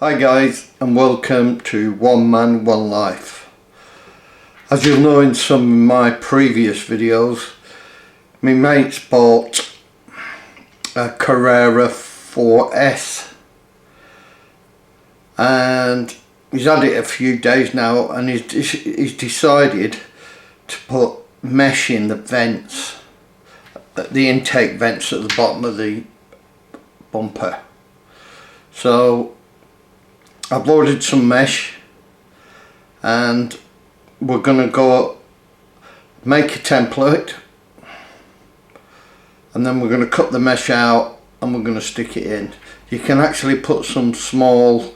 Hi guys, and welcome to One Man One Life. As you'll know in some of my previous videos, my mate's bought a Carrera 4S and he's had it a few days now, and he's decided to put mesh in the vents, the intake vents at the bottom of the bumper. So I've ordered some mesh and we're going to go make a template, and then we're going to cut the mesh out and we're going to stick it in. You can actually put some small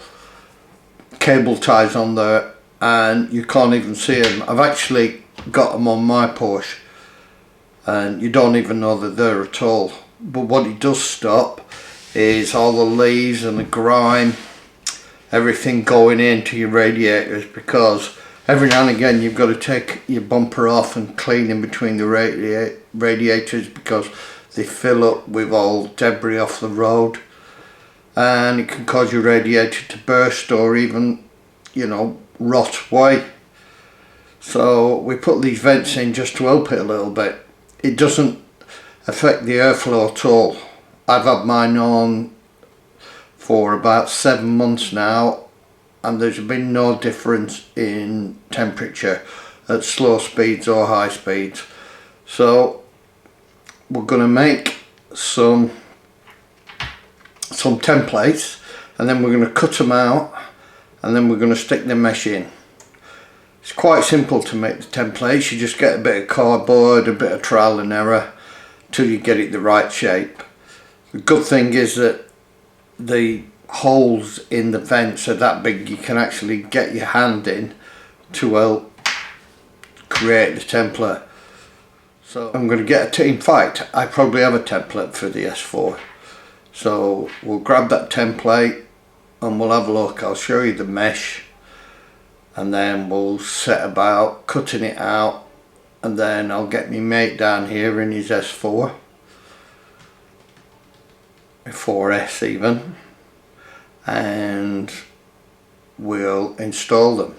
cable ties on there and you can't even see them. I've actually got them on my Porsche and you don't even know they're there at all. But what it does stop is all the leaves and the grime, everything going into your radiators, because every now and again you've got to take your bumper off and clean in between the radiators because they fill up with all debris off the road, and it can cause your radiator to burst or even, you know, rot away. So we put these vents in just to help it a little bit. It doesn't affect the airflow at all. I've had mine on for about 7 months now and there's been no difference in temperature at slow speeds or high speeds. So we're going to make some templates and then we're going to cut them out and then we're going to stick the mesh in. It's quite simple to make the templates. You just get a bit of cardboard, a bit of trial and error till you get it the right shape. The good thing is that the holes in the vents are that big you can actually get your hand in to help create the template. So I'm going to get in fact I probably have a template for the S4, so we'll grab that template and we'll have a look. I'll show you the mesh and then we'll set about cutting it out, and then I'll get my mate down here in his S4, 4S even, and we'll install them.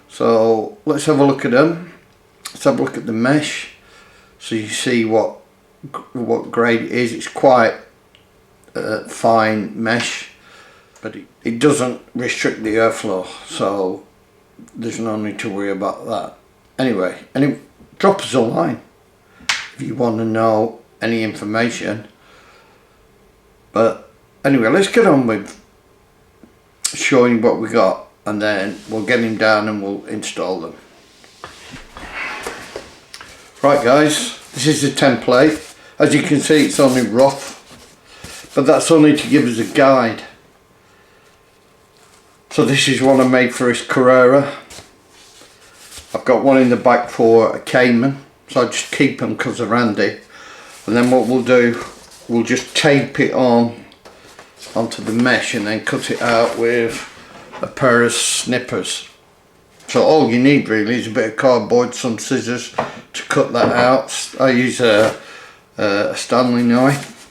So let's have a look at them. Let's have a look at the mesh so you see what grade it is. It's quite fine mesh, but it doesn't restrict the airflow, so there's no need to worry about that. Anyway, drop us a line if you want to know any information. But anyway, let's get on with showing what we got, and then we'll get him down and we'll install them. Right guys, this is the template. As you can see, it's only rough, but that's only to give us a guide. So this is one I made for his Carrera. I've got one in the back for a Cayman, so I just keep them because they're handy. And then what we'll do, we'll just tape it onto the mesh and then cut it out with a pair of snippers. So all you need really is a bit of cardboard, some scissors to cut that out. I use a Stanley knife,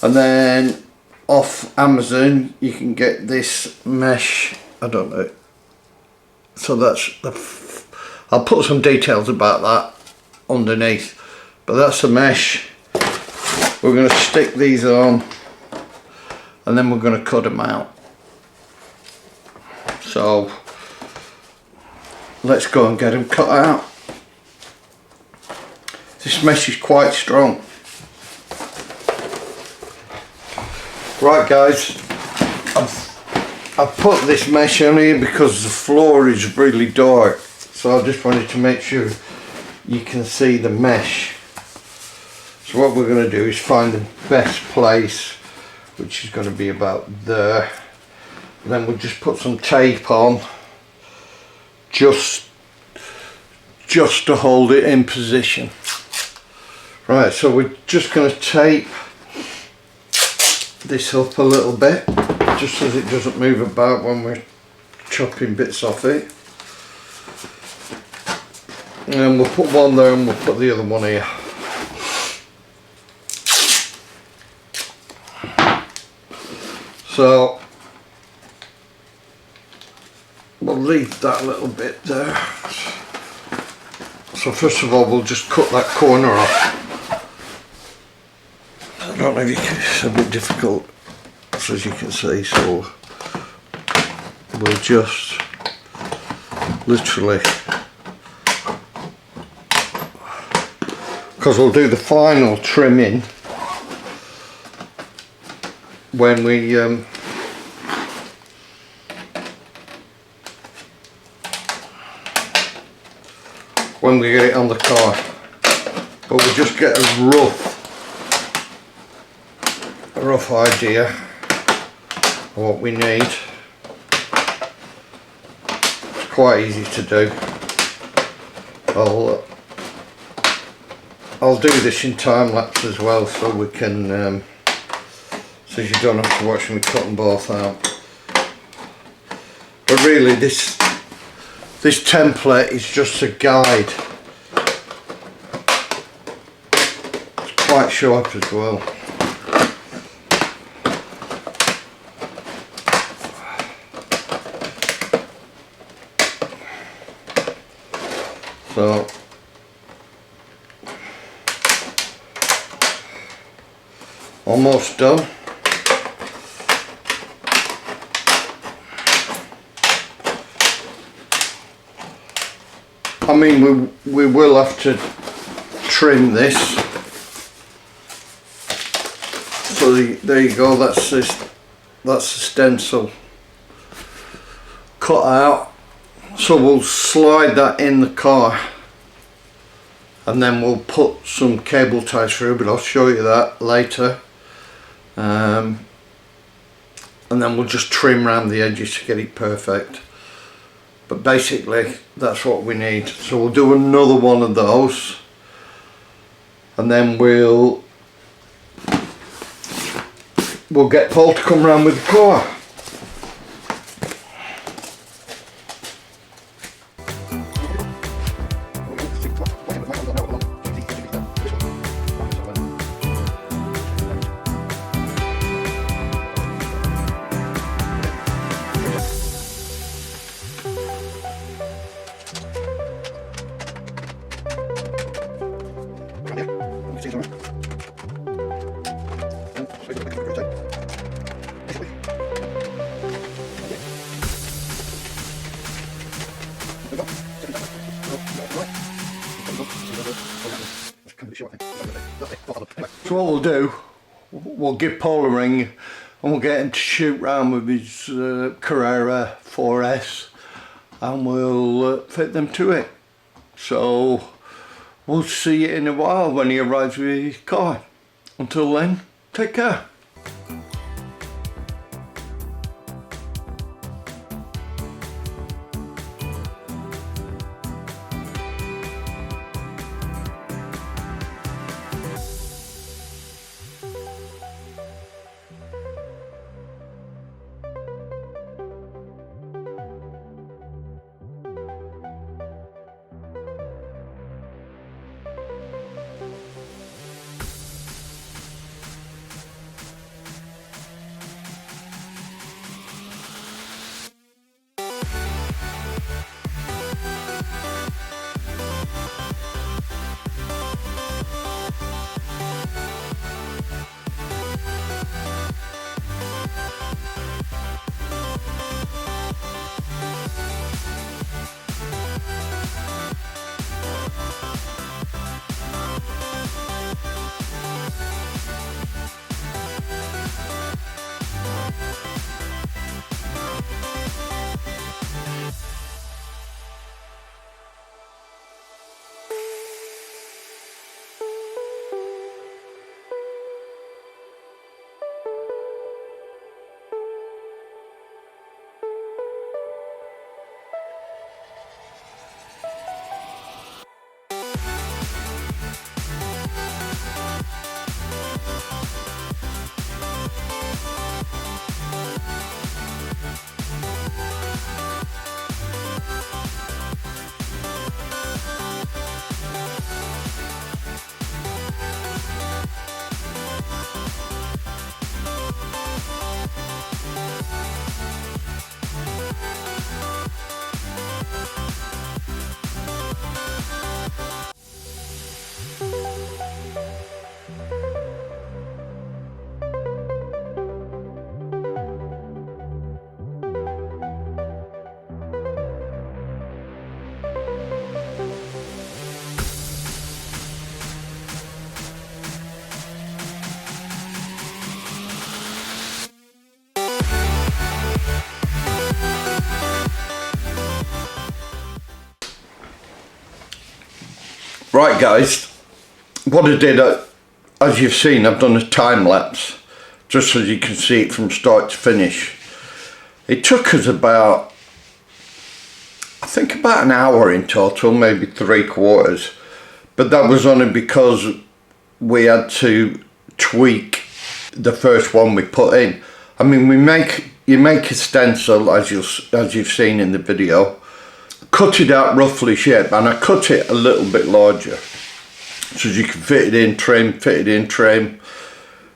and then off Amazon you can get this mesh. I don't know, so that's I'll put some details about that underneath, but that's the mesh. We're going to stick these on and then we're going to cut them out. So let's go and get them cut out. This mesh is quite strong. Right guys, I've put this mesh on here because the floor is really dark, so I just wanted to make sure you can see the mesh. So what we're going to do is find the best place, which is going to be about there. And then we'll just put some tape on just to hold it in position. Right, so we're just going to tape this up a little bit just so it doesn't move about when we're chopping bits off it. And then we'll put one there and we'll put the other one here. So we'll leave that little bit there. So first of all, we'll just cut that corner off. I don't know if you can, it's a bit difficult, as you can see, so we'll just literally, because we'll do the final trimming when we get it on the car, but we'll just get a rough idea of what we need. It's quite easy to do. I'll do this in time lapse as well, so we can so you don't have to watch me cut them both out. But really this template is just a guide. It's quite sharp as well. So almost done. I mean, we will have to trim this. So there you go. That's the stencil cut out. So we'll slide that in the car, and then we'll put some cable ties through. But I'll show you that later. And then we'll just trim around the edges to get it perfect. But basically that's what we need. So we'll do another one of those, and then we'll get Paul to come round with the car. So what we'll do, we'll give Paul a ring and we'll get him to shoot round with his Carrera 4S, and we'll fit them to it. So we'll see you in a while when he arrives with his car. Until then, take care. Right guys, what I did, as you've seen, I've done a time lapse just so you can see it from start to finish. It took us about, I think about an hour in total, maybe 3/4, but that was only because we had to tweak the first one we put in. I mean, you make a stencil as you've seen in the video, cut it out roughly shape, and I cut it a little bit larger so you can fit it in trim.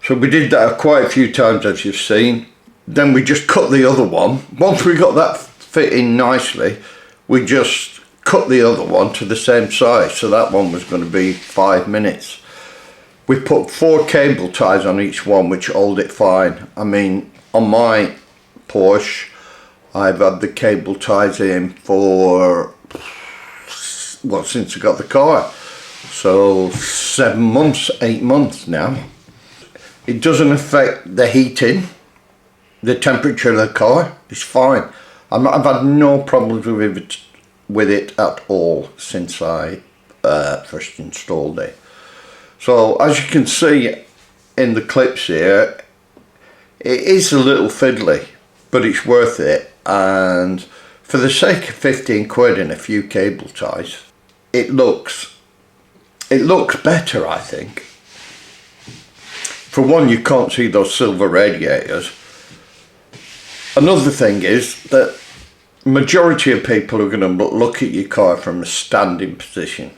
So we did that quite a few times, as you've seen. Then we just cut the other one. Once we got that fit in nicely, we just cut the other one to the same size, so that one was going to be 5 minutes. We put 4 cable ties on each one, which hold it fine. I mean, on my Porsche, I've had the cable ties in for, well, since I got the car. So 7 months, 8 months now. It doesn't affect the heating, the temperature of the car. It's fine. I've had no problems with it at all since I first installed it. So as you can see in the clips here, it is a little fiddly, but it's worth it. And for the sake of 15 quid and a few cable ties, it looks better, I think. For one, you can't see those silver radiators. Another thing is that majority of people are going to look at your car from a standing position,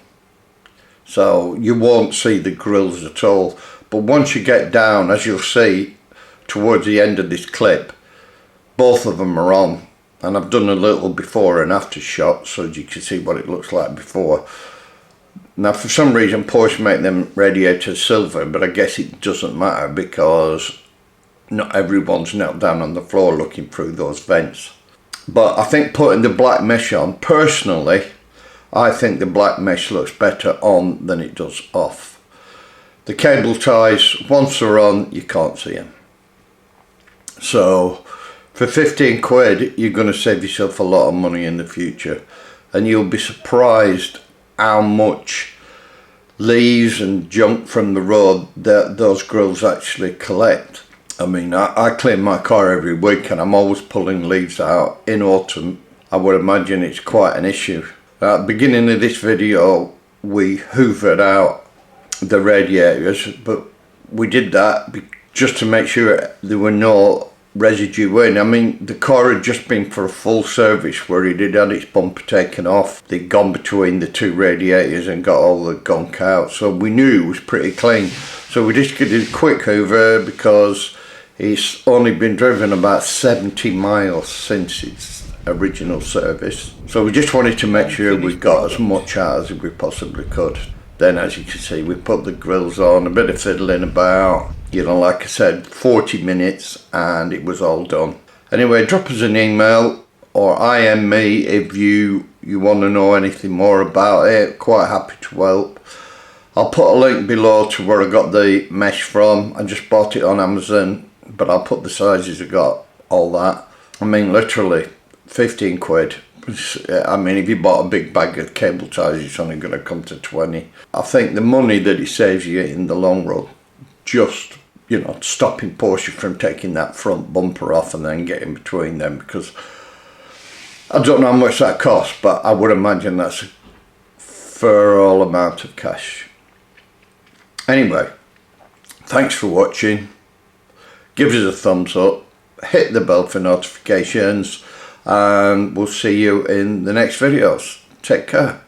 so you won't see the grills at all. But once you get down, as you'll see towards the end of this clip, both of them are on, and I've done a little before and after shot so you can see what it looks like before. Now, for some reason Porsche make them radiators silver, but I guess it doesn't matter because not everyone's knelt down on the floor looking through those vents. But I think putting the black mesh on, personally, I think the black mesh looks better on than it does off. The cable ties, once they're on, you can't see them. So for 15 quid, you're going to save yourself a lot of money in the future, and you'll be surprised how much leaves and junk from the road that those grills actually collect. I mean, I clean my car every week and I'm always pulling leaves out. In autumn, I would imagine it's quite an issue. At the beginning of this video, we hoovered out the radiators, but we did that just to make sure there were no residue in. I mean, the car had just been for a full service where it had had its bumper taken off. They'd gone between the 2 radiators and got all the gunk out, so we knew it was pretty clean. So we just did a quick hoover because it's only been driven about 70 miles since its original service. So we just wanted to make sure we got as much out as we possibly could. Then, as you can see, we put the grills on, a bit of fiddling about, you know, like I said, 40 minutes and it was all done. Anyway, drop us an email or IM me if you want to know anything more about it. Quite happy to help. I'll put a link below to where I got the mesh from. I just bought it on Amazon, but I'll put the sizes I got, all that. I mean, literally 15 quid. I mean, if you bought a big bag of cable ties, it's only going to come to 20. I think the money that it saves you in the long run, just, you know, stopping Porsche from taking that front bumper off and then getting between them, because I don't know how much that costs, but I would imagine that's a fair all amount of cash. Anyway, thanks for watching. Give us a thumbs up, hit the bell for notifications, and we'll see you in the next videos. Take care.